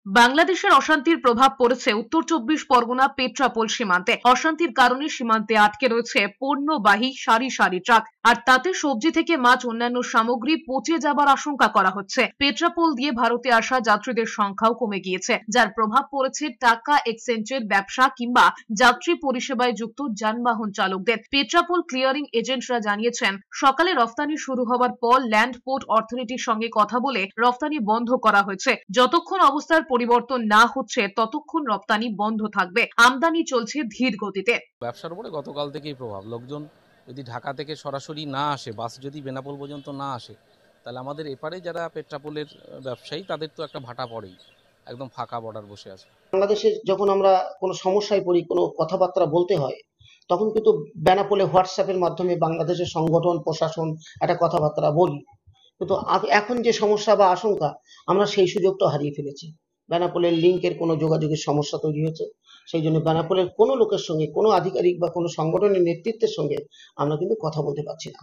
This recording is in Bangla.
বাংলাদেশের অশান্তির প্রভাব পড়েছে উত্তর ২৪ পরগনা পেট্রাপোল সীমান্তে। অশান্তির কারণে সীমান্তে আটকে রয়েছে পণ্যবাহী সারি সারি ট্রাক, আর তাতে সবজি থেকে মাছ অন্যান্য সামগ্রী পচে যাবার আশঙ্কা করা হচ্ছে। পেট্রাপোল দিয়ে ভারতে আসা যাত্রীদের সংখ্যাও কমে গিয়েছে, যার প্রভাব পড়েছে টাকা এক্সচেঞ্জের ব্যবসা কিংবা যাত্রী পরিষেবায় যুক্ত যানবাহন চালকদের। পেট্রাপোল ক্লিয়ারিং এজেন্টরা জানিয়েছেন, সকালে রফতানি শুরু হওয়ার পর ল্যান্ড পোর্ট অথরিটির সঙ্গে কথা বলে রফতানি বন্ধ করা হয়েছে। যতক্ষণ অবস্থার পরিবর্তন না হচ্ছে ততক্ষণ রপ্তানি বন্ধ থাকবে। আমদানি চলছে ধীর গতিতে। ব্যবসার উপরে গতকাল থেকেই প্রভাব। লোকজন যদি ঢাকা থেকে সরাসরি না আসে, বাস যদি বেনাপোল পর্যন্ত না আসে, তাহলে আমাদের এপারে যারা পেট্রাপোলের ব্যবসায়ী তাদের তো একটা ভাটা পড়েই, একদম ফাঁকা বর্ডার বসে আছে। বাংলাদেশে যখন আমরা কোনো সমস্যায় পড়ি, কোনো কথাবার্তা বলতে হয়, তখন কিন্তু বেনাপোলে হোয়াটসঅ্যাপের মাধ্যমে বাংলাদেশের সংগঠন প্রশাসন একটা কথাবার্তা বলি। কিন্তু এখন যে সমস্যা বা আশঙ্কা, আমরা সেই সুযোগটা হারিয়ে ফেলেছি। বেনাপোলের লিঙ্কের কোনো যোগাযোগের সমস্যা তৈরি হয়েছে, সেই জন্য বেনাপোলের কোনো লোকের সঙ্গে, কোনো আধিকারিক বা কোনো সংগঠনের নেতৃত্বের সঙ্গে আমরা কিন্তু কথা বলতে পারছি না।